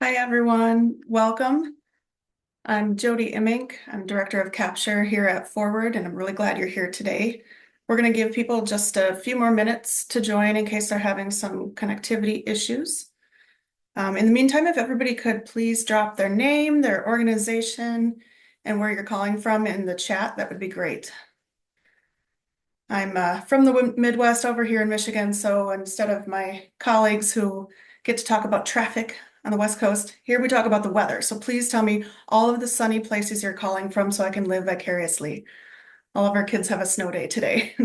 Hi, everyone. Welcome. I'm Jody Immink. I'm Director of Capture here at Forward, and I'm really glad you're here today. We're going to give people just a few more minutes to join in case they're having some connectivity issues. In the meantime, if everybody could please drop their name, their organization, and where you're calling from in the chat, that would be great. I'm from the Midwest over here in Michigan, so instead of my colleagues who get to talk about traffic on the West Coast, here we talk about the weather. So please tell me all of the sunny places you're calling from so I can live vicariously. All of our kids have a snow day today.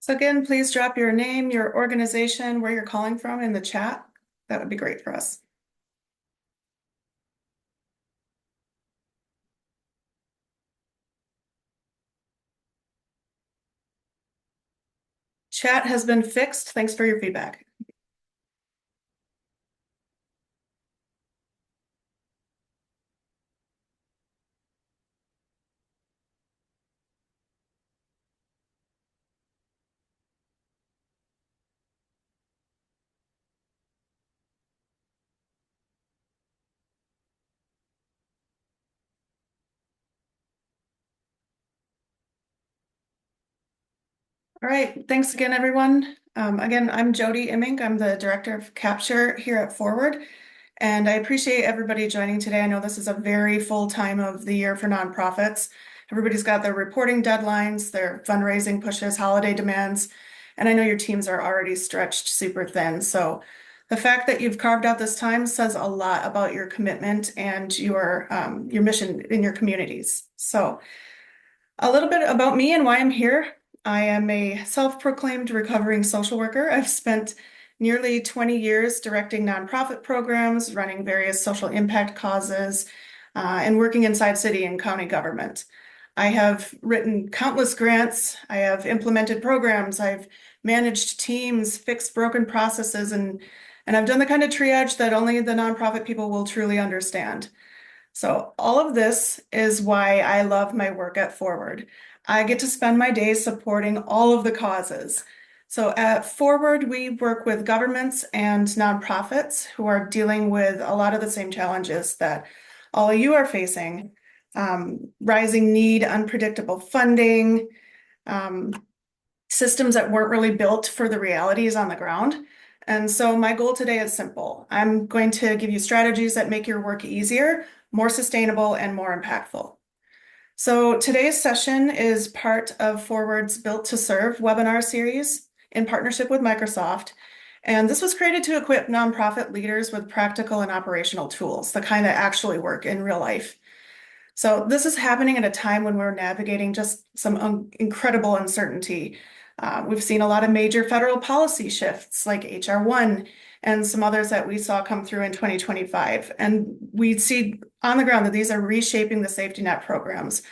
So again, please drop your name, your organization, where you're calling from in the chat. That would be great for us. Chat has been fixed. Thanks for your feedback. All right, thanks again, everyone. Again, I'm Jody Immink. I'm the Director of Capture here at Forward, and I appreciate everybody joining today. I know this is a very full time of the year for nonprofits. Everybody's got their reporting deadlines, their fundraising pushes, holiday demands, and I know your teams are already stretched super thin. So the fact that you've carved out this time says a lot about your commitment and your mission in your communities. So a little bit about me and why I'm here. I am a self-proclaimed recovering social worker. I've spent nearly 20 years directing nonprofit programs, running various social impact causes, and working inside city and county government. I have written countless grants. I have implemented programs. I've managed teams, fixed broken processes, and I've done the kind of triage that only the nonprofit people will truly understand. So all of this is why I love my work at Forward. I get to spend my days supporting all of the causes. So at Forward, we work with governments and nonprofits who are dealing with a lot of the same challenges that all of you are facing. Rising need, unpredictable funding, um, systems that weren't really built for the realities on the ground. And so my goal today is simple. I'm going to give you strategies that make your work easier, more sustainable, and more impactful. So today's session is part of Forward's Built to Serve webinar series in partnership with Microsoft. And this was created to equip nonprofit leaders with practical and operational tools, the kind that actually work in real life. So this is happening at a time when we're navigating just some incredible uncertainty. We've seen a lot of major federal policy shifts like HR1 and some others that we saw come through in 2025. And we see on the ground that these are reshaping the safety net programs.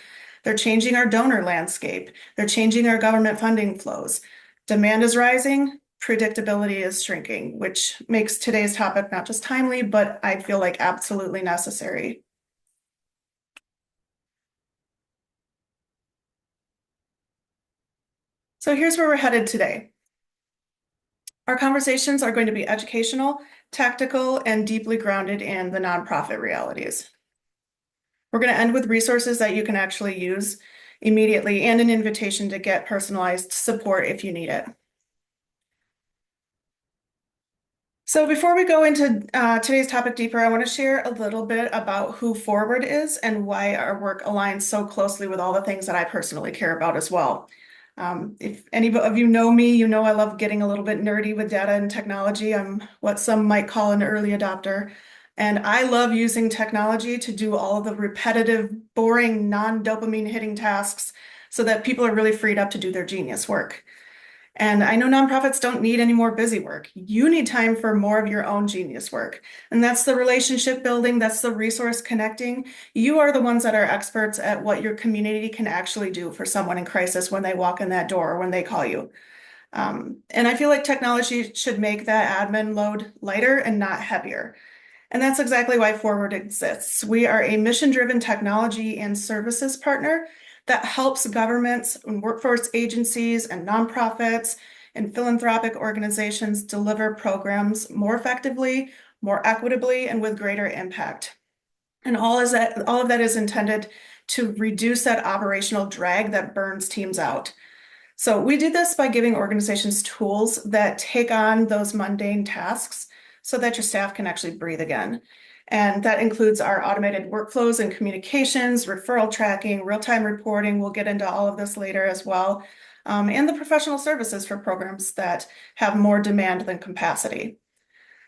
They're changing our donor landscape. They're changing our government funding flows. Demand is rising, predictability is shrinking, which makes today's topic not just timely, but I feel like absolutely necessary. So here's where we're headed today. Our conversations are going to be educational, tactical, and deeply grounded in the nonprofit realities. We're going to end with resources that you can actually use immediately and an invitation to get personalized support if you need it. So before we go into today's topic deeper, I want to share a little bit about who Forward is and why our work aligns so closely with all the things that I personally care about as well. If any of you know me, you know I love getting a little bit nerdy with data and technology. I'm what some might call an early adopter. And I love using technology to do all of the repetitive, boring, non-dopamine hitting tasks so that people are really freed up to do their genius work. And I know nonprofits don't need any more busy work. You need time for more of your own genius work. And that's the relationship building, that's the resource connecting. You are the ones that are experts at what your community can actually do for someone in crisis when they walk in that door or when they call you. And I feel like technology should make that admin load lighter and not heavier. And that's exactly why Forward exists. We are a mission-driven technology and services partner that helps governments and workforce agencies and nonprofits and philanthropic organizations deliver programs more effectively, more equitably, and with greater impact. And all of that is intended to reduce that operational drag that burns teams out. So we do this by giving organizations tools that take on those mundane tasks so that your staff can actually breathe again. And that includes our automated workflows and communications, referral tracking, real-time reporting. We'll get into all of this later as well. And the professional services for programs that have more demand than capacity.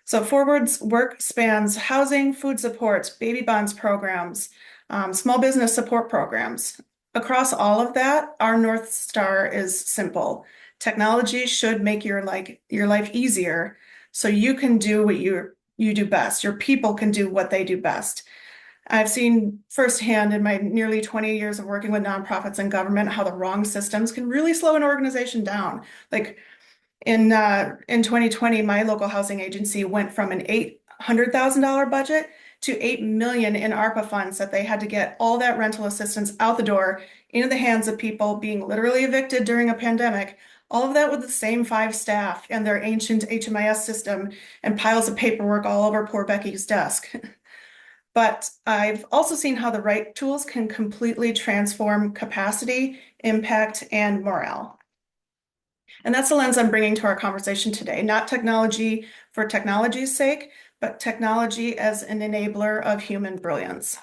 So Forward's work spans housing, food supports, baby bonds programs, small business support programs. Across all of that, our North Star is simple. Technology should make your life easier so you can do what you do best. Your people can do what they do best. I've seen firsthand in my nearly 20 years of working with nonprofits and government how the wrong systems can really slow an organization down. Like in 2020, my local housing agency went from an $800,000 budget to $8 million in ARPA funds that they had to get all that rental assistance out the door into the hands of people being literally evicted during a pandemic. All of that with the same 5 staff and their ancient HMIS system and piles of paperwork all over poor Becky's desk. But I've also seen how the right tools can completely transform capacity, impact, and morale. And that's the lens I'm bringing to our conversation today, not technology for technology's sake, but technology as an enabler of human brilliance.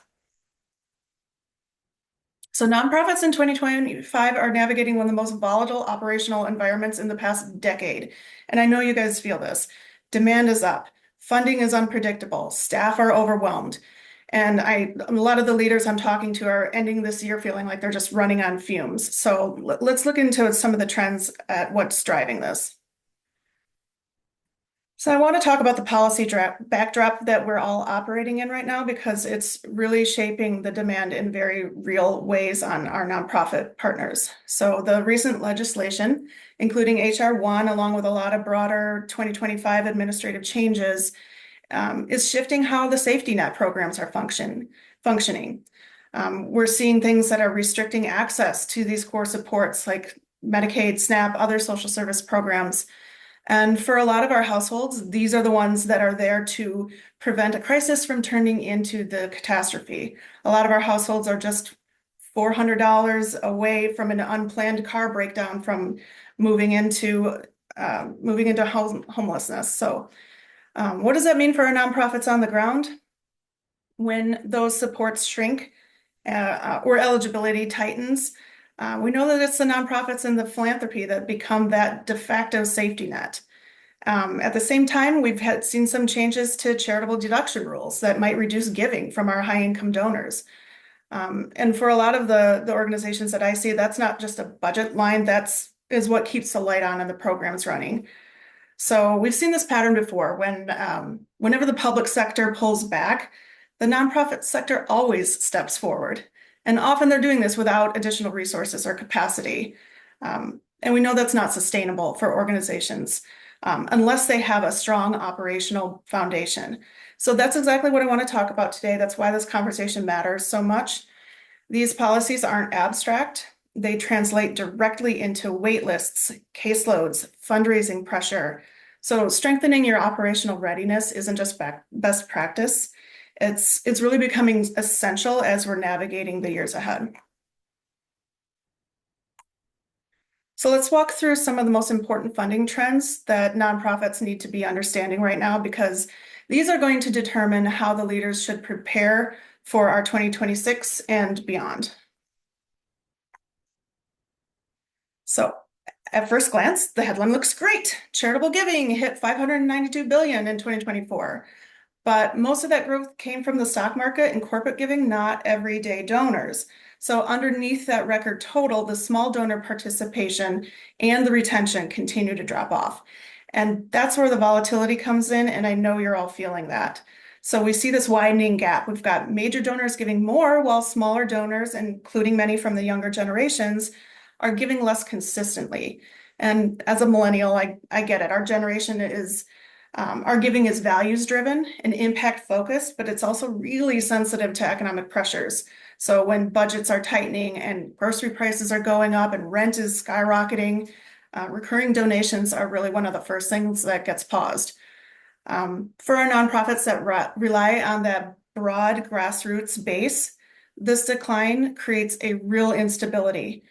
So nonprofits in 2025 are navigating one of the most volatile operational environments in the past decade. And I know you guys feel this. Demand is up, funding is unpredictable, staff are overwhelmed. And a lot of the leaders I'm talking to are ending this year feeling like they're just running on fumes. So let's look into some of the trends at what's driving this. So I want to talk about the policy backdrop that we're all operating in right now because it's really shaping the demand in very real ways on our nonprofit partners. So the recent legislation, including HR 1, along with a lot of broader 2025 administrative changes, is shifting how the safety net programs are functioning. We're seeing things that are restricting access to these core supports like Medicaid, SNAP, other social service programs. And for a lot of our households, these are the ones that are there to prevent a crisis from turning into the catastrophe. A lot of our households are just $400 away from an unplanned car breakdown from moving into homelessness. So what does that mean for our nonprofits on the ground? When those supports shrink or eligibility tightens, we know that it's the nonprofits and the philanthropy that become that de facto safety net. At the same time, we've seen some changes to charitable deduction rules that might reduce giving from our high-income donors. And for a lot of the organizations that I see, that's not just a budget line, is what keeps the light on and the programs running. So we've seen this pattern before whenever the public sector pulls back, the nonprofit sector always steps forward. And often they're doing this without additional resources or capacity. And we know that's not sustainable for organizations unless they have a strong operational foundation. So that's exactly what I want to talk about today. That's why this conversation matters so much. These policies aren't abstract. They translate directly into wait lists, caseloads, fundraising pressure. So strengthening your operational readiness isn't just best practice. It's really becoming essential as we're navigating the years ahead. So let's walk through some of the most important funding trends that nonprofits need to be understanding right now, because these are going to determine how the leaders should prepare for our 2026 and beyond. So at first glance, the headline looks great. Charitable giving hit $592 billion in 2024. But most of that growth came from the stock market and corporate giving, not everyday donors. So underneath that record total, the small donor participation and the retention continue to drop off. And that's where the volatility comes in, and I know you're all feeling that. So we see this widening gap. We've got major donors giving more, while smaller donors, including many from the younger generations, are giving less consistently. And as a millennial, I get it. Our generation is, our giving is values driven and impact focused, but it's also really sensitive to economic pressures. So when budgets are tightening and grocery prices are going up and rent is skyrocketing, recurring donations are really one of the first things that gets paused. For our nonprofits that rely on that broad grassroots base, this decline creates a real instability.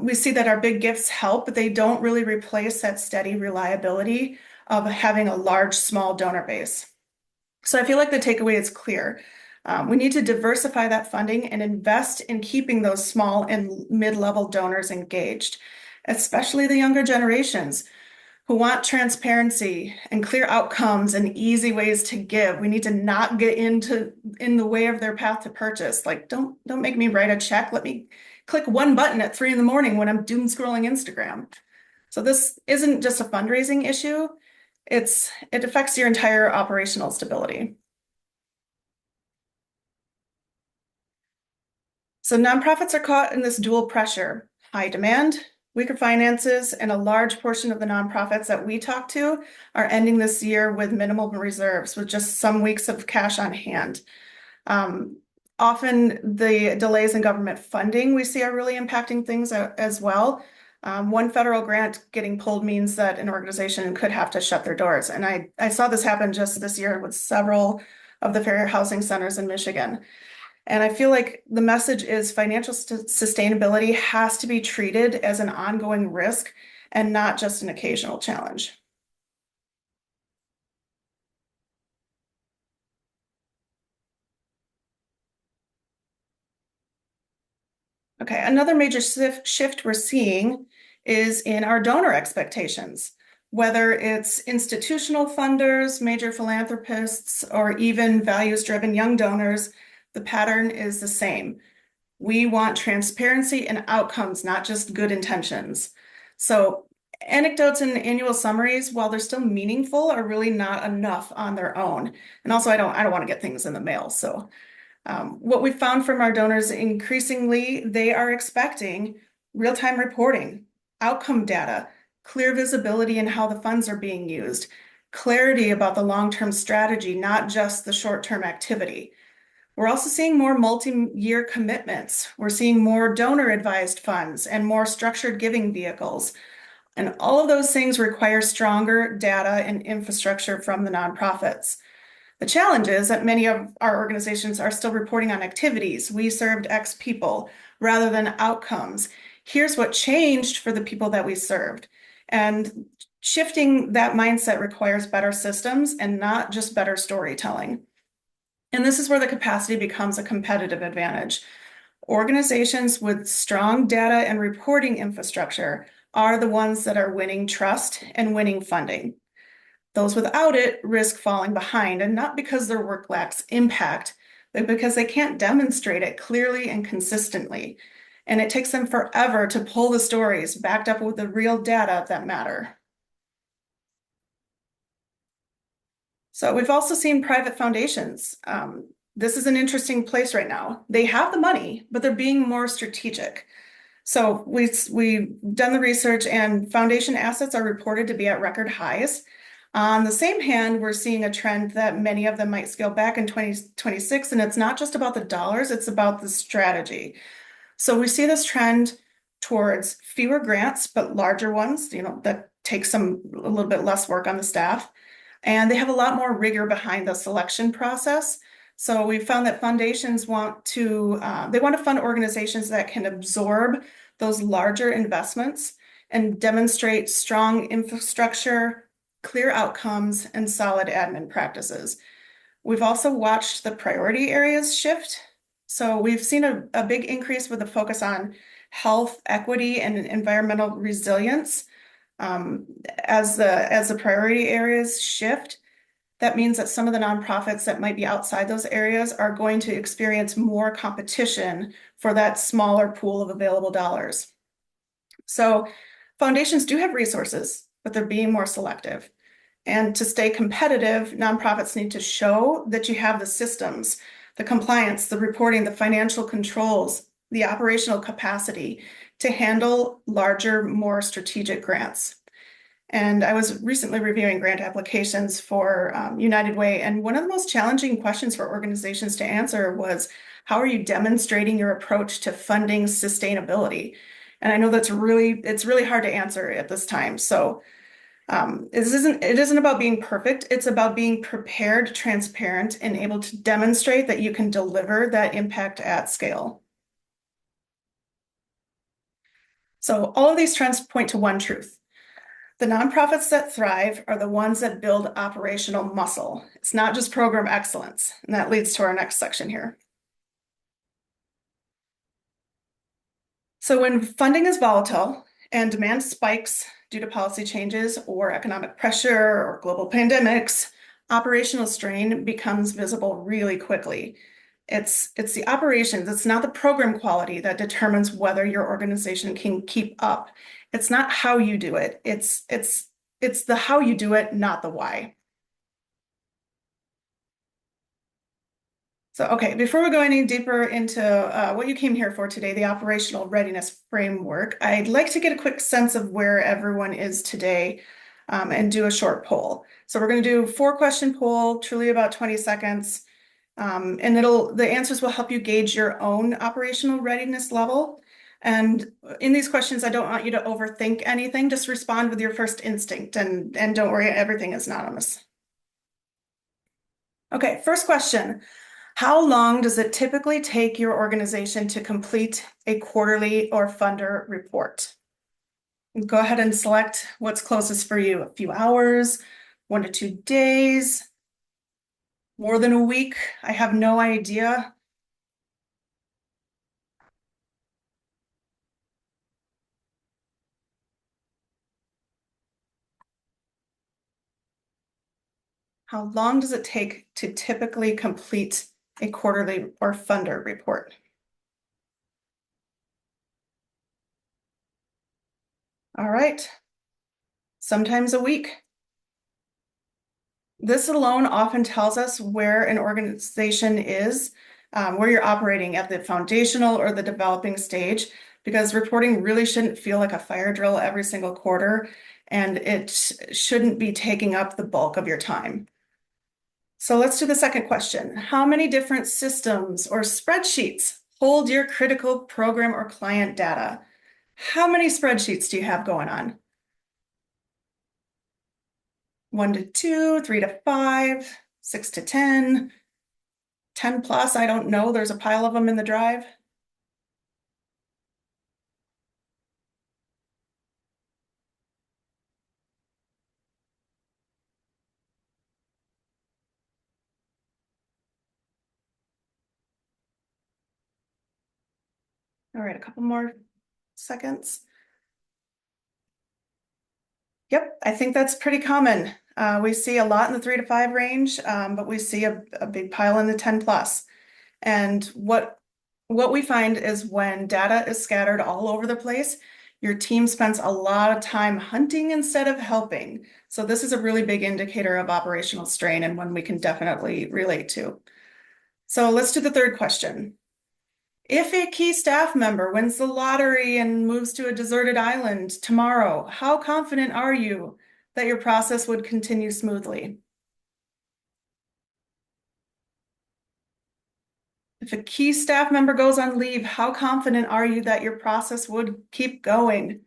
We see that our big gifts help, but they don't really replace that steady reliability of having a large, small donor base. So I feel like the takeaway is clear. We need to diversify that funding and invest in keeping those small and mid-level donors engaged, especially the younger generations who want transparency and clear outcomes and easy ways to give. We need to not get in the way of their path to purchase. Like, don't make me write a check. Let me click one button at 3 a.m. when I'm doom scrolling Instagram. So this isn't just a fundraising issue. It affects your entire operational stability. So nonprofits are caught in this dual pressure: high demand, weaker finances, and a large portion of the nonprofits that we talk to are ending this year with minimal reserves, with just some weeks of cash on hand. Often the delays in government funding we see are really impacting things as well. One federal grant getting pulled means that an organization could have to shut their doors. And I saw this happen just this year with several of the fair housing centers in Michigan. And I feel like the message is financial sustainability has to be treated as an ongoing risk and not just an occasional challenge. Okay, another major shift we're seeing is in our donor expectations. Whether it's institutional funders, major philanthropists, or even values-driven young donors, the pattern is the same. We want transparency and outcomes, not just good intentions. So anecdotes and annual summaries, while they're still meaningful, are really not enough on their own. And also, I don't want to get things in the mail. So what we found from our donors, increasingly, they are expecting real-time reporting, outcome data, clear visibility in how the funds are being used, clarity about the long-term strategy, not just the short-term activity. We're also seeing more multi-year commitments. We're seeing more donor-advised funds and more structured giving vehicles. And all of those things require stronger data and infrastructure from the nonprofits. The challenge is that many of our organizations are still reporting on activities. We served X people rather than outcomes. Here's what changed for the people that we served. And shifting that mindset requires better systems and not just better storytelling. And this is where the capacity becomes a competitive advantage. Organizations with strong data and reporting infrastructure are the ones that are winning trust and winning funding. Those without it risk falling behind, and not because their work lacks impact, but because they can't demonstrate it clearly and consistently. And it takes them forever to pull the stories backed up with the real data that matter. So we've also seen private foundations. This is an interesting place right now. They have the money, but they're being more strategic. So we've done the research, and foundation assets are reported to be at record highs. On the same hand, we're seeing a trend that many of them might scale back in 2026, and it's not just about the dollars, it's about the strategy. So we see this trend towards fewer grants, but larger ones, that take a little bit less work on the staff. And they have a lot more rigor behind the selection process. So we found that foundations want to fund organizations that can absorb those larger investments and demonstrate strong infrastructure, clear outcomes, and solid admin practices. We've also watched the priority areas shift. So we've seen a big increase with a focus on health, equity, and environmental resilience as the priority areas shift. That means that some of the nonprofits that might be outside those areas are going to experience more competition for that smaller pool of available dollars. So foundations do have resources, but they're being more selective. And to stay competitive, nonprofits need to show that you have the systems, the compliance, the reporting, the financial controls, the operational capacity to handle larger, more strategic grants. And I was recently reviewing grant applications for United Way, and one of the most challenging questions for organizations to answer was, how are you demonstrating your approach to funding sustainability? And I know it's really hard to answer at this time. So it isn't about being perfect. It's about being prepared, transparent, and able to demonstrate that you can deliver that impact at scale. So all of these trends point to one truth. The nonprofits that thrive are the ones that build operational muscle. It's not just program excellence. And that leads to our next section here. So when funding is volatile and demand spikes due to policy changes or economic pressure or global pandemics, operational strain becomes visible really quickly. It's the operations, it's not the program quality that determines whether your organization can keep up. It's not how you do it. It's the how you do it, not the why. So, okay, before we go any deeper into what you came here for today, the operational readiness framework, I'd like to get a quick sense of where everyone is today and do a short poll. So we're going to do a 4-question poll, truly about 20 seconds. And the answers will help you gauge your own operational readiness level. And in these questions, I don't want you to overthink anything. Just respond with your first instinct and don't worry, everything is anonymous. Okay, first question. How long does it typically take your organization to complete a quarterly or funder report? Go ahead and select what's closest for you. A few hours, 1 to 2 days, more than a week. I have no idea. How long does it take to typically complete a quarterly or funder report? All right, sometimes a week. This alone often tells us where an organization is, where you're operating at the foundational or the developing stage, because reporting really shouldn't feel like a fire drill every single quarter, and it shouldn't be taking up the bulk of your time. So let's do the second question. How many different systems or spreadsheets hold your critical program or client data? How many spreadsheets do you have going on? 1 to 2, 3 to 5, 6 to 10, 10 plus, I don't know. There's a pile of them in the drive. All right, a couple more seconds. Yep, I think that's pretty common. We see a lot in the 3 to 5 range, but we see a big pile in the 10 plus. And what we find is when data is scattered all over the place, your team spends a lot of time hunting instead of helping. So this is a really big indicator of operational strain and one we can definitely relate to. So let's do the third question. If a key staff member wins the lottery and moves to a deserted island tomorrow, how confident are you that your process would continue smoothly? If a key staff member goes on leave, how confident are you that your process would keep going?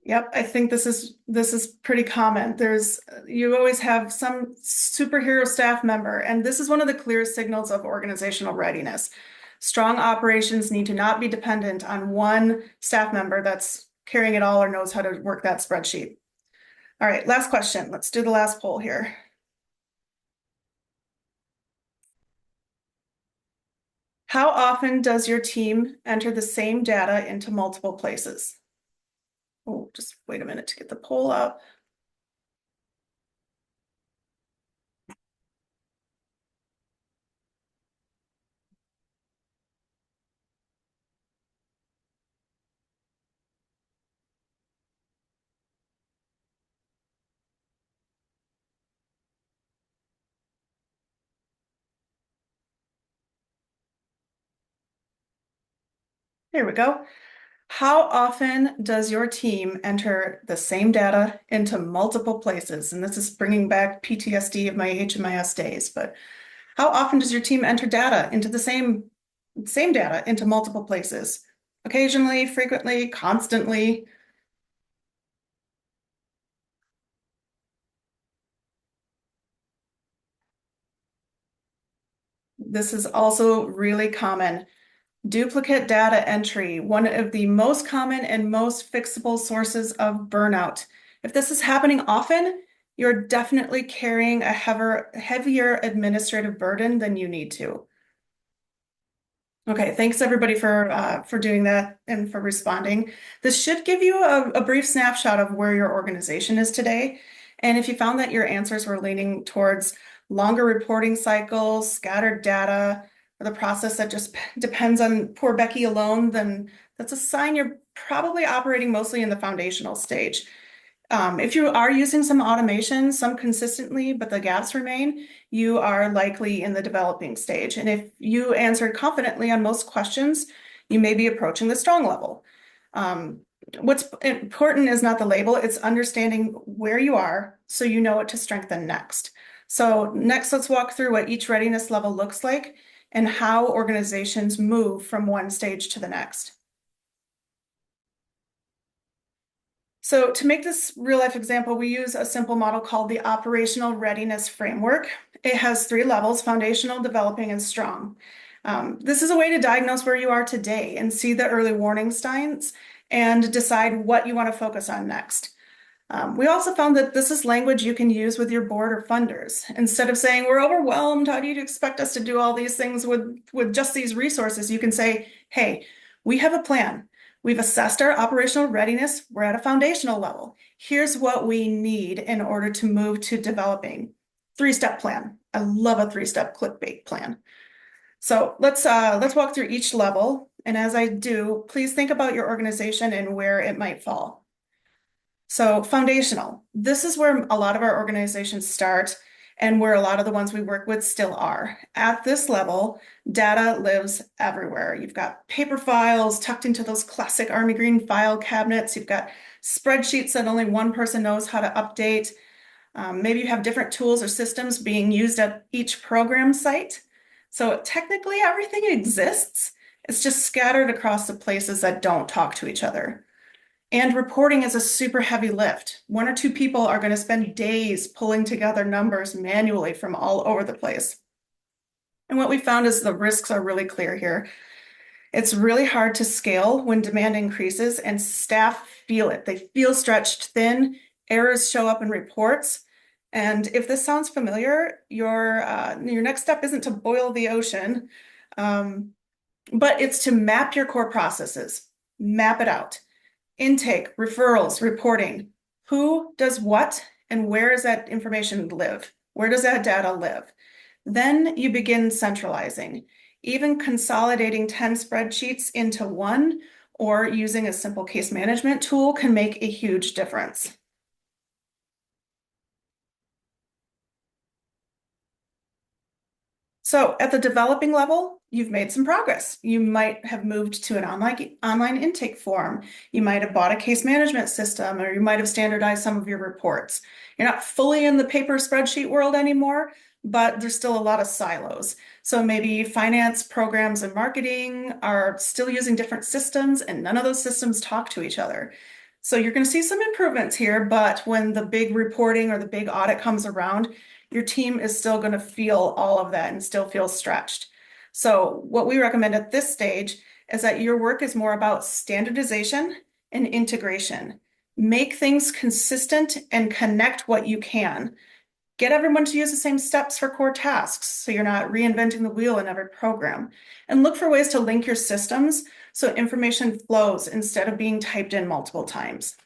Yep, I think this is pretty common. You always have some superhero staff member, and this is one of the clearest signals of organizational readiness. Strong operations need to not be dependent on one staff member that's carrying it all or knows how to work that spreadsheet. All right, last question. Let's do the last poll here. How often does your team enter the same data into multiple places? Oh, just wait a minute to get the poll up. Here we go. How often does your team enter the same data into multiple places? And this is bringing back PTSD of my HMIS days, but how often does your team enter data into the same data into multiple places? Occasionally, frequently, constantly. This is also really common. Duplicate data entry, one of the most common and most fixable sources of burnout. If this is happening often, you're definitely carrying a heavier administrative burden than you need to. Okay, thanks everybody for doing that and for responding. This should give you a brief snapshot of where your organization is today. And if you found that your answers were leaning towards longer reporting cycles, scattered data, or the process that just depends on poor Becky alone, then that's a sign you're probably operating mostly in the foundational stage. If you are using some automation, some consistently, but the gaps remain, you are likely in the developing stage. And if you answered confidently on most questions, you may be approaching the strong level. Um, what's important is not the label, it's understanding where you are so you know what to strengthen next. So next, let's walk through what each readiness level looks like and how organizations move from one stage to the next. So to make this real life example, we use a simple model called the operational readiness framework. It has 3 levels: foundational, developing, and strong. This is a way to diagnose where you are today and see the early warning signs and decide what you want to focus on next. We also found that this is language you can use with your board or funders. Instead of saying, we're overwhelmed, how do you expect us to do all these things with just these resources? You can say, hey, we have a plan. We've assessed our operational readiness. We're at a foundational level. Here's what we need in order to move to developing. 3-step plan. I love a 3-step clickbait plan. So let's walk through each level. And as I do, please think about your organization and where it might fall. So foundational, this is where a lot of our organizations start and where a lot of the ones we work with still are. At this level, data lives everywhere. You've got paper files tucked into those classic Army Green file cabinets. You've got spreadsheets that only one person knows how to update. Maybe you have different tools or systems being used at each program site. So technically everything exists. It's just scattered across the places that don't talk to each other. And reporting is a super heavy lift. 1 or 2 people are going to spend days pulling together numbers manually from all over the place. And what we found is the risks are really clear here. It's really hard to scale when demand increases and staff feel it. They feel stretched thin, errors show up in reports. And if this sounds familiar, your next step isn't to boil the ocean, but it's to map your core processes, map it out. Intake, referrals, reporting. Who does what and where does that information live? Where does that data live? Then you begin centralizing. Even consolidating 10 spreadsheets into one or using a simple case management tool can make a huge difference. So at the developing level, you've made some progress. You might have moved to an online intake form. You might have bought a case management system, or you might have standardized some of your reports. You're not fully in the paper spreadsheet world anymore, but there's still a lot of silos. So maybe finance, programs, and marketing are still using different systems, and none of those systems talk to each other. So you're going to see some improvements here, but when the big reporting or the big audit comes around, your team is still going to feel all of that and still feel stretched. So what we recommend at this stage is that your work is more about standardization and integration. Make things consistent and connect what you can. Get everyone to use the same steps for core tasks so you're not reinventing the wheel in every program. And look for ways to link your systems so information flows instead of being typed in multiple times.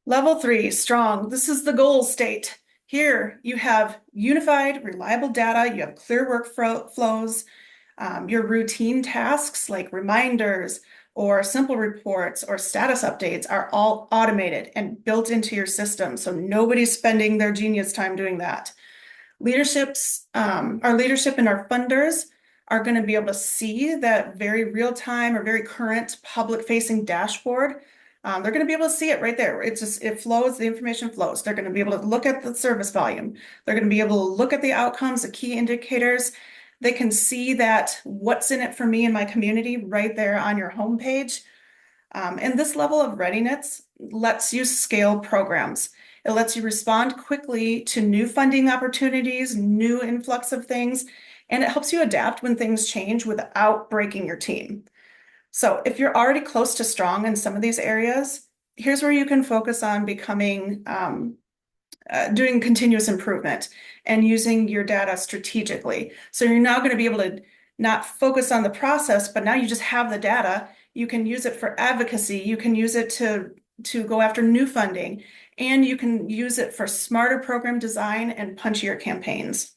Level 3, strong. This is the goal state. Here you have unified, reliable data, you have clear workflows, your routine tasks like reminders or simple reports or status updates are all automated and built into your system. So nobody's spending their genius time doing that. Our leadership and our funders are going to be able to see that very real time or very current public facing dashboard. They're going to be able to see it right there. It flows, the information flows. They're going to be able to look at the service volume. They're going to be able to look at the outcomes, the key indicators. They can see that what's in it for me and my community right there on your homepage. And this level of readiness lets you scale programs. It lets you respond quickly to new funding opportunities, new influx of things, and it helps you adapt when things change without breaking your team. So if you're already close to strong in some of these areas, here's where you can focus on doing continuous improvement and using your data strategically. So you're now going to be able to not focus on the process, but now you just have the data. You can use it for advocacy. You can use it to go after new funding, and you can use it for smarter program design and punchier campaigns.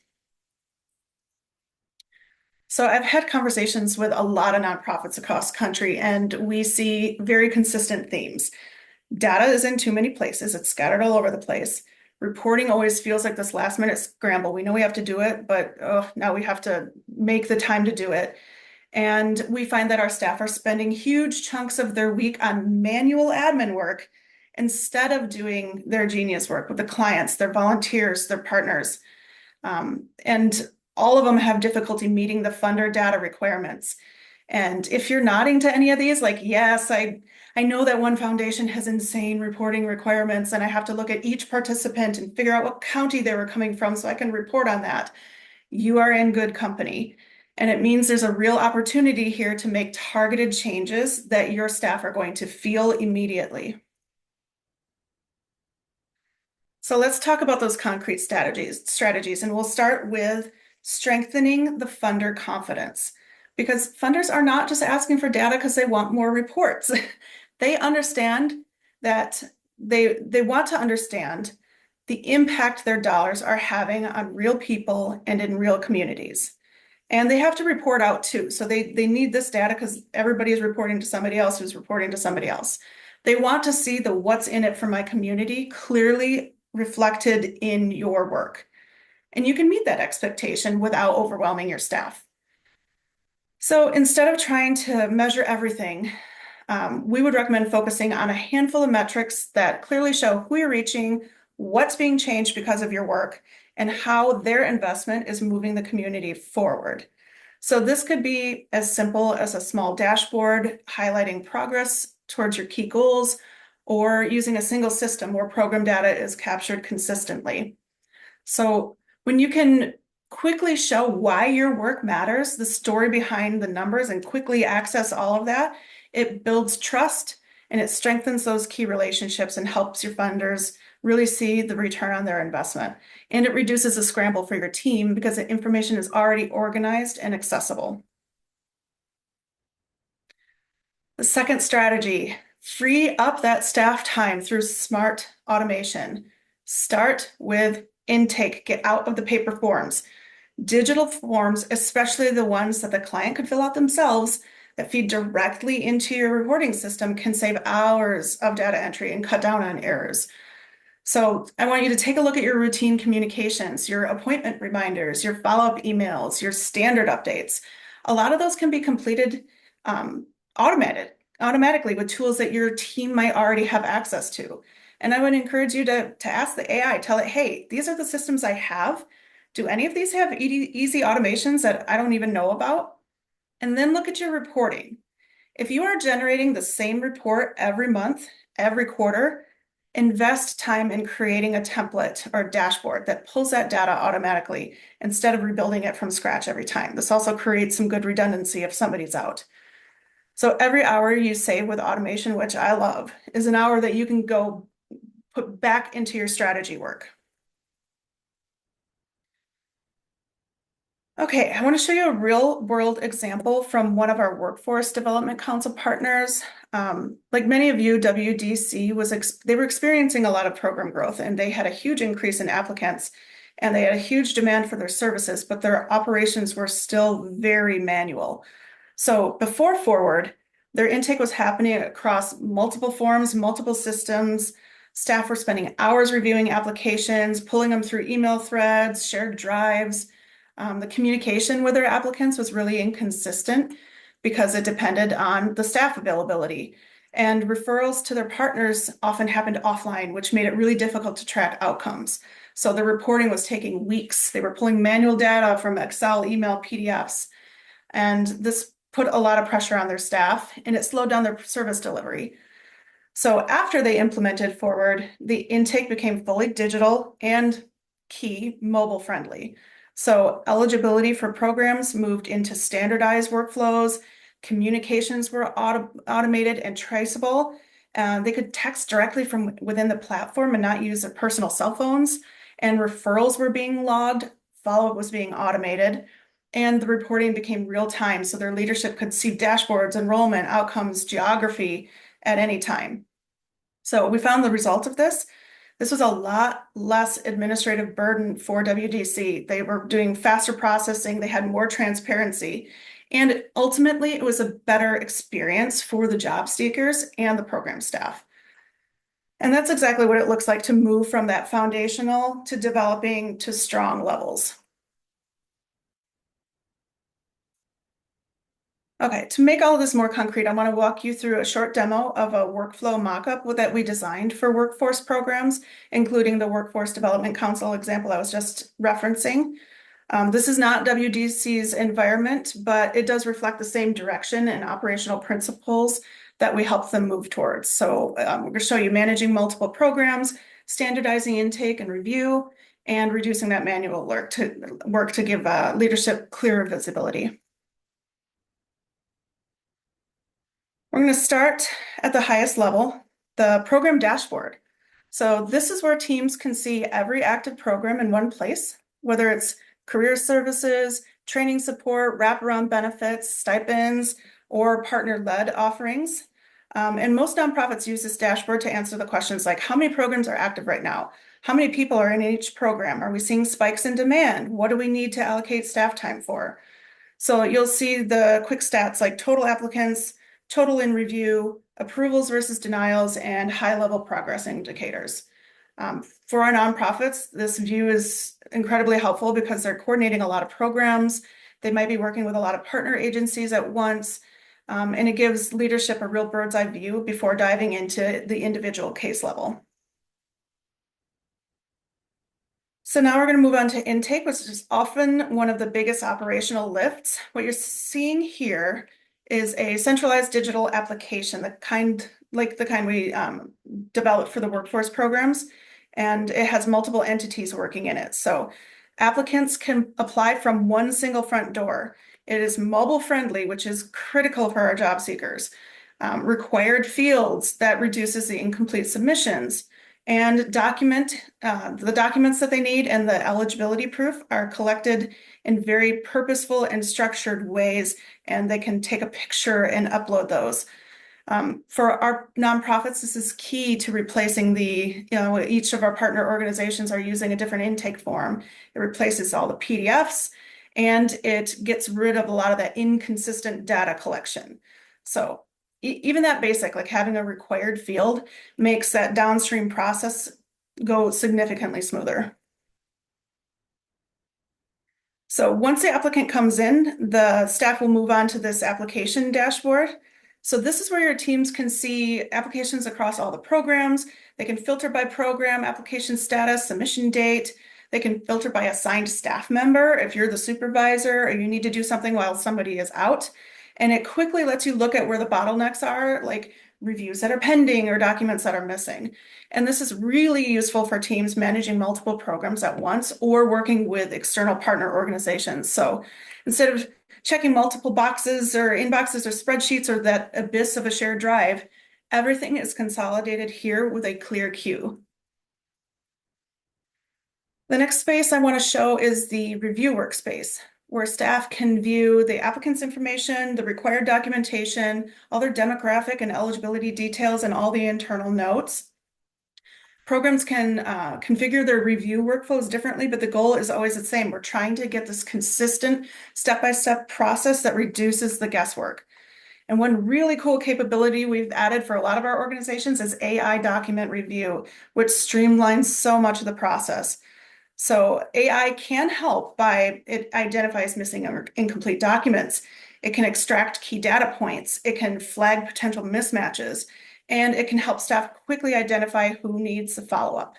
So I've had conversations with a lot of nonprofits across the country, and we see very consistent themes. Data is in too many places. It's scattered all over the place. Reporting always feels like this last minute scramble. We know we have to do it, but now we have to make the time to do it. And we find that our staff are spending huge chunks of their week on manual admin work instead of doing their genius work with the clients, their volunteers, their partners. And all of them have difficulty meeting the funder data requirements. And if you're nodding to any of these, like, yes, I know that one foundation has insane reporting requirements, and I have to look at each participant and figure out what county they were coming from so I can report on that. You are in good company. And it means there's a real opportunity here to make targeted changes that your staff are going to feel immediately. So let's talk about those concrete strategies, and we'll start with strengthening the funder confidence, because funders are not just asking for data because they want more reports. They understand that they want to understand the impact their dollars are having on real people and in real communities. And they have to report out too. So they need this data because everybody is reporting to somebody else who's reporting to somebody else. They want to see the what's in it for my community clearly reflected in your work. And you can meet that expectation without overwhelming your staff. So instead of trying to measure everything, we would recommend focusing on a handful of metrics that clearly show who you're reaching, what's being changed because of your work, and how their investment is moving the community forward. So this could be as simple as a small dashboard highlighting progress towards your key goals, or using a single system where program data is captured consistently. So when you can quickly show why your work matters, the story behind the numbers, and quickly access all of that, it builds trust and it strengthens those key relationships and helps your funders really see the return on their investment. And it reduces the scramble for your team because the information is already organized and accessible. The second strategy, free up that staff time through smart automation. Start with intake, get out of the paper forms. Digital forms, especially the ones that the client could fill out themselves, that feed directly into your reporting system, can save hours of data entry and cut down on errors. So I want you to take a look at your routine communications, your appointment reminders, your follow-up emails, your standard updates. A lot of those can be completed automatically with tools that your team might already have access to. And I would encourage you to ask the AI, tell it, hey, these are the systems I have. Do any of these have easy automations that I don't even know about? And then look at your reporting. If you are generating the same report every month, every quarter, invest time in creating a template or dashboard that pulls that data automatically instead of rebuilding it from scratch every time. This also creates some good redundancy if somebody's out. So every hour you save with automation, which I love, is an hour that you can go put back into your strategy work. Okay, I want to show you a real world example from one of our Workforce Development Council partners. Like many of you, WDC they were experiencing a lot of program growth, and they had a huge increase in applicants, and they had a huge demand for their services, but their operations were still very manual. So before Forward, their intake was happening across multiple forms, multiple systems. Staff were spending hours reviewing applications, pulling them through email threads, shared drives. The communication with their applicants was really inconsistent because it depended on the staff availability. And referrals to their partners often happened offline, which made it really difficult to track outcomes. So the reporting was taking weeks. They were pulling manual data from Excel, email, PDFs. And this put a lot of pressure on their staff, and it slowed down their service delivery. So after they implemented Forward, the intake became fully digital and key mobile friendly. So eligibility for programs moved into standardized workflows, communications were automated and traceable. They could text directly from within the platform and not use their personal cell phones, and referrals were being logged, follow-up was being automated, and the reporting became real time, so their leadership could see dashboards, enrollment, outcomes, geography at any time. So we found the result of this. This was a lot less administrative burden for WDC. They were doing faster processing, they had more transparency, and ultimately it was a better experience for the job seekers and the program staff. And that's exactly what it looks like to move from that foundational to developing to strong levels. Okay, to make all of this more concrete, I want to walk you through a short demo of a workflow mockup that we designed for workforce programs, including the Workforce Development Council example I was just referencing. This is not WDC's environment, but it does reflect the same direction and operational principles that we help them move towards. So we're going to show you managing multiple programs, standardizing intake and review, and reducing that manual work to give leadership clearer visibility. We're going to start at the highest level, the program dashboard. So this is where teams can see every active program in one place, whether it's career services, training support, wraparound benefits, stipends, or partner-led offerings. And most nonprofits use this dashboard to answer the questions like, how many programs are active right now? How many people are in each program? Are we seeing spikes in demand? What do we need to allocate staff time for? So you'll see the quick stats like total applicants, total in review, approvals versus denials, and high-level progress indicators. For our nonprofits, this view is incredibly helpful because they're coordinating a lot of programs. They might be working with a lot of partner agencies at once, and it gives leadership a real bird's eye view before diving into the individual case level. So now we're going to move on to intake, which is often one of the biggest operational lifts. What you're seeing here is a centralized digital application, the kind we developed for the workforce programs, and it has multiple entities working in it. So applicants can apply from one single front door. It is mobile friendly, which is critical for our job seekers. Required fields that reduces the incomplete submissions, and the documents that they need and the eligibility proof are collected in very purposeful and structured ways, and they can take a picture and upload those. For our nonprofits, this is key to replacing each of our partner organizations are using a different intake form. It replaces all the PDFs, and it gets rid of a lot of that inconsistent data collection. So even that basic, like having a required field, makes that downstream process go significantly smoother. So once the applicant comes in, the staff will move on to this application dashboard. So this is where your teams can see applications across all the programs. They can filter by program, application status, submission date. They can filter by assigned staff member if you're the supervisor or you need to do something while somebody is out. And it quickly lets you look at where the bottlenecks are, like reviews that are pending or documents that are missing. And this is really useful for teams managing multiple programs at once or working with external partner organizations. So instead of checking multiple boxes or inboxes or spreadsheets or that abyss of a shared drive, everything is consolidated here with a clear queue. The next space I want to show is the review workspace, where staff can view the applicant's information, the required documentation, all their demographic and eligibility details, and all the internal notes. Programs can configure their review workflows differently, but the goal is always the same. We're trying to get this consistent step-by-step process that reduces the guesswork. And one really cool capability we've added for a lot of our organizations is AI document review, which streamlines so much of the process. So AI can help by it identifies missing or incomplete documents. It can extract key data points. It can flag potential mismatches, and it can help staff quickly identify who needs the follow-up.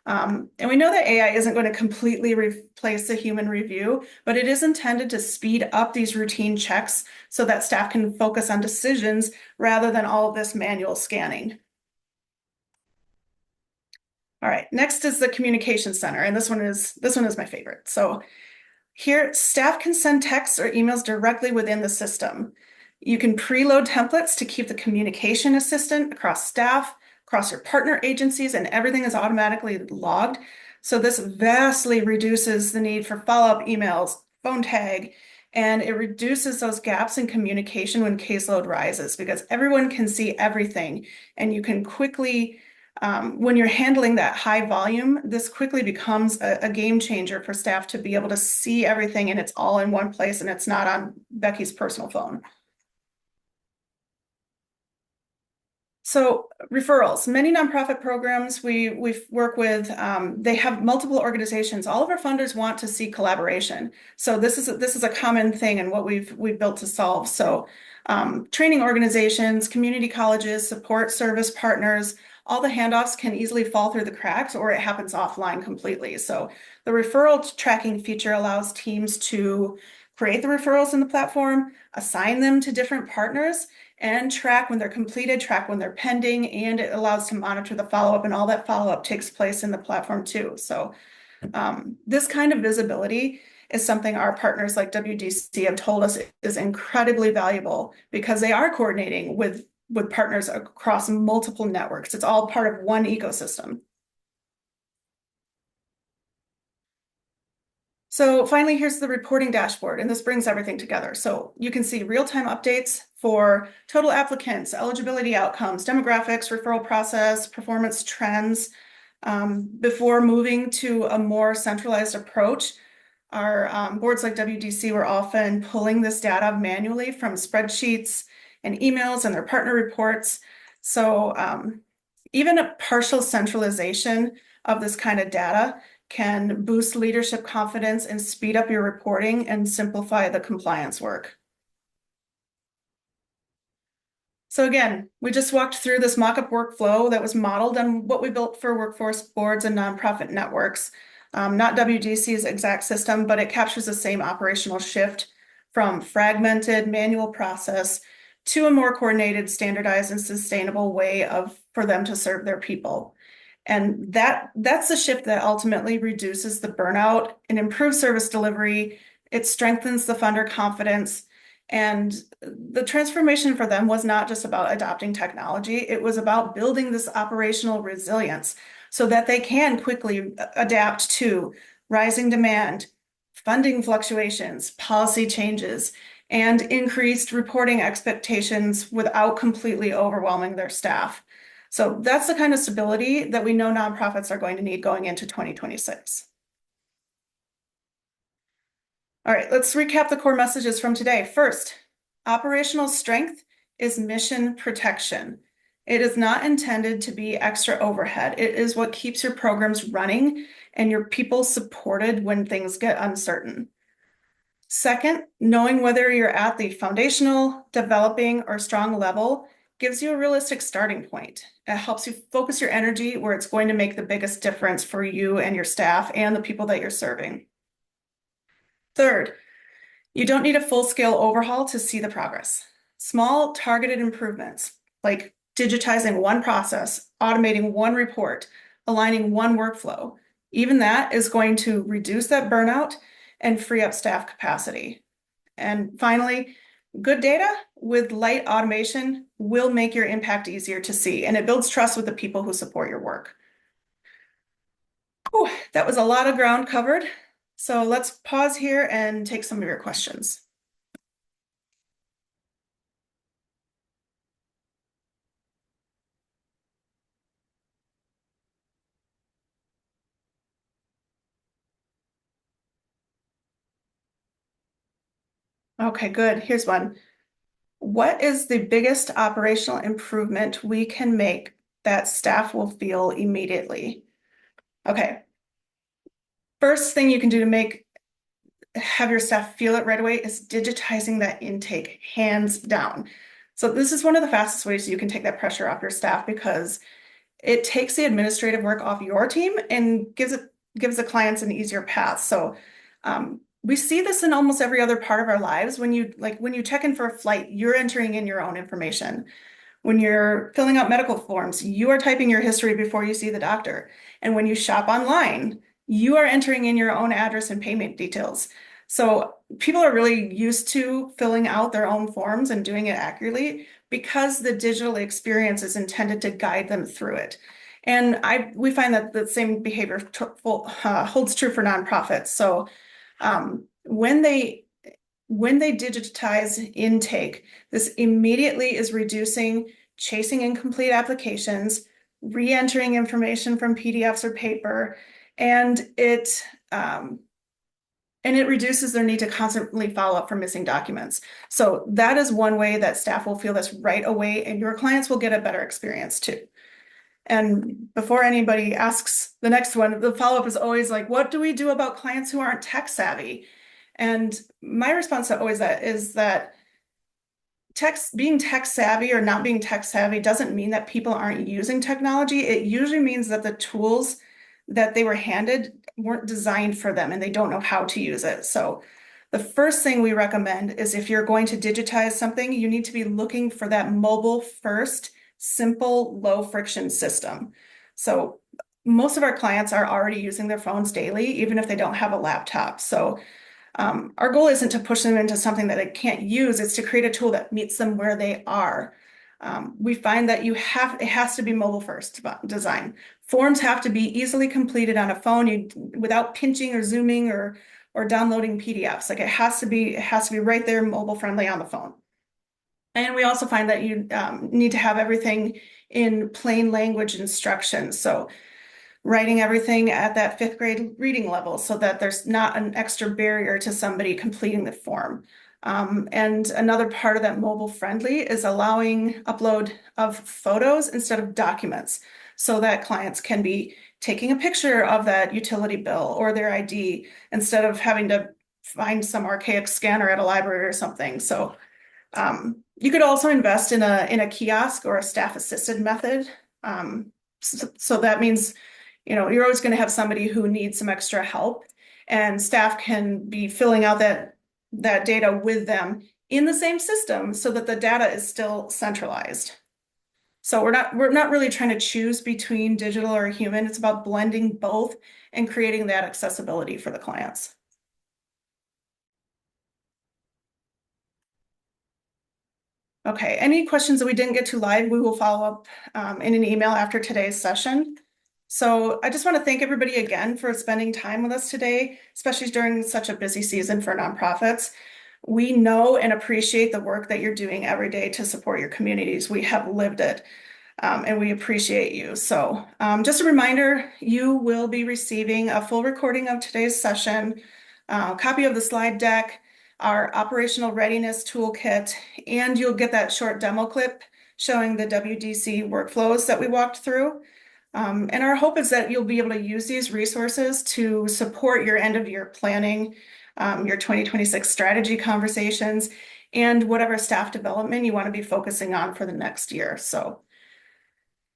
And we know that AI isn't going to completely replace the human review, but it is intended to speed up these routine checks so that staff can focus on decisions rather than all of this manual scanning. All right, next is the communication center, and this one is my favorite. So here, staff can send texts or emails directly within the system. You can preload templates to keep the communication assistant across staff, across your partner agencies, and everything is automatically logged. So this vastly reduces the need for follow-up emails, phone tag, and it reduces those gaps in communication when caseload rises because everyone can see everything and you can quickly when you're handling that high volume, this quickly becomes a game changer for staff to be able to see everything and it's all in one place and it's not on Becky's personal phone. So referrals, many nonprofit programs we work with, they have multiple organizations. All of our funders want to see collaboration. So this is a common thing and what we've built to solve. So training organizations, community colleges, support service partners, all the handoffs can easily fall through the cracks or it happens offline completely. So the referral tracking feature allows teams to create the referrals in the platform, assign them to different partners, and track when they're completed, track when they're pending, and it allows to monitor the follow-up, and all that follow-up takes place in the platform too. So this kind of visibility is something our partners like WDC have told us is incredibly valuable because they are coordinating with partners across multiple networks. It's all part of one ecosystem. So finally, here's the reporting dashboard, and this brings everything together. So you can see real-time updates for total applicants, eligibility outcomes, demographics, referral process, performance trends. Before moving to a more centralized approach, our boards like WDC were often pulling this data manually from spreadsheets and emails and their partner reports. So even a partial centralization of this kind of data can boost leadership confidence and speed up your reporting and simplify the compliance work. So again, we just walked through this mock-up workflow that was modeled on what we built for workforce boards and nonprofit networks. Not WDC's exact system, but it captures the same operational shift from fragmented manual process to a more coordinated, standardized, and sustainable way for them to serve their people. And that's the shift that ultimately reduces the burnout and improves service delivery. It strengthens the funder confidence. And the transformation for them was not just about adopting technology, it was about building this operational resilience so that they can quickly adapt to rising demand, funding fluctuations, policy changes, and increased reporting expectations without completely overwhelming their staff. So that's the kind of stability that we know nonprofits are going to need going into 2026. All right, let's recap the core messages from today. First, operational strength is mission protection. It is not intended to be extra overhead. It is what keeps your programs running and your people supported when things get uncertain. Second, knowing whether you're at the foundational, developing, or strong level gives you a realistic starting point. It helps you focus your energy where it's going to make the biggest difference for you and your staff and the people that you're serving. Third, you don't need a full-scale overhaul to see the progress. Small targeted improvements like digitizing one process, automating one report, aligning one workflow, even that is going to reduce that burnout and free up staff capacity. And finally, good data with light automation will make your impact easier to see, and it builds trust with the people who support your work. Whew, that was a lot of ground covered. So let's pause here and take some of your questions. Okay, good. Here's one. What is the biggest operational improvement we can make that staff will feel immediately? Okay, first thing you can do to have your staff feel it right away is digitizing that intake, hands down. So this is one of the fastest ways you can take that pressure off your staff because it takes the administrative work off your team and gives the clients an easier path. So we see this in almost every other part of our lives. When you check in for a flight, you're entering in your own information. When you're filling out medical forms, you are typing your history before you see the doctor. And when you shop online, you are entering in your own address and payment details. So people are really used to filling out their own forms and doing it accurately because the digital experience is intended to guide them through it. And we find that the same behavior holds true for nonprofits. So when they digitize intake, this immediately is reducing chasing incomplete applications, re-entering information from PDFs or paper, and it reduces their need to constantly follow up for missing documents. So that is one way that staff will feel this right away, and your clients will get a better experience too. And before anybody asks the next one, the follow-up is always like, what do we do about clients who aren't tech savvy? And my response to always that is that being tech savvy or not being tech savvy doesn't mean that people aren't using technology. It usually means that the tools that they were handed weren't designed for them and they don't know how to use it. So the first thing we recommend is if you're going to digitize something, you need to be looking for that mobile first, simple, low friction system. So most of our clients are already using their phones daily, even if they don't have a laptop. So our goal isn't to push them into something that they can't use, it's to create a tool that meets them where they are. We find that it has to be mobile first design. Forms have to be easily completed on a phone without pinching or zooming or downloading PDFs. Like it has to be right there, mobile friendly on the phone. And we also find that you need to have everything in plain language instructions. So writing everything at that fifth grade reading level so that there's not an extra barrier to somebody completing the form. And another part of that mobile friendly is allowing upload of photos instead of documents so that clients can be taking a picture of that utility bill or their ID instead of having to find some archaic scanner at a library or something. So you could also invest in a kiosk or a staff assisted method. So that means you're always going to have somebody who needs some extra help, and staff can be filling out that data with them in the same system so that the data is still centralized. So we're not really trying to choose between digital or human. It's about blending both and creating that accessibility for the clients. Okay, any questions that we didn't get to live, we will follow up in an email after today's session. So I just want to thank everybody again for spending time with us today, especially during such a busy season for nonprofits. We know and appreciate the work that you're doing every day to support your communities. We have lived it, and we appreciate you. So just a reminder, you will be receiving a full recording of today's session, a copy of the slide deck, our operational readiness toolkit, and you'll get that short demo clip showing the WDC workflows that we walked through. And our hope is that you'll be able to use these resources to support your end of year planning, your 2026 strategy conversations, and whatever staff development you want to be focusing on for the next year. So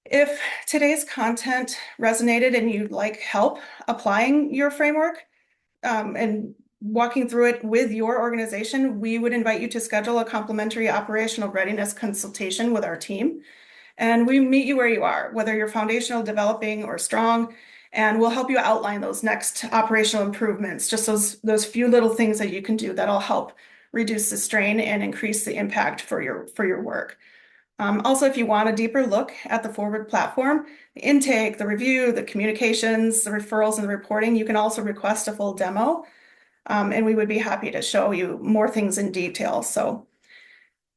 if today's content resonated and you'd like help applying your framework and walking through it with your organization, we would invite you to schedule a complimentary operational readiness consultation with our team. And we meet you where you are, whether you're foundational, developing, or strong, and we'll help you outline those next operational improvements, just those few little things that you can do that'll help reduce the strain and increase the impact for your work. Also, if you want a deeper look at the Forward platform, the intake, the review, the communications, the referrals, and the reporting, you can also request a full demo, and we would be happy to show you more things in detail. So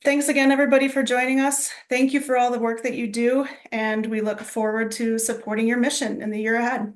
thanks again, everybody, for joining us. Thank you for all the work that you do, and we look forward to supporting your mission in the year ahead.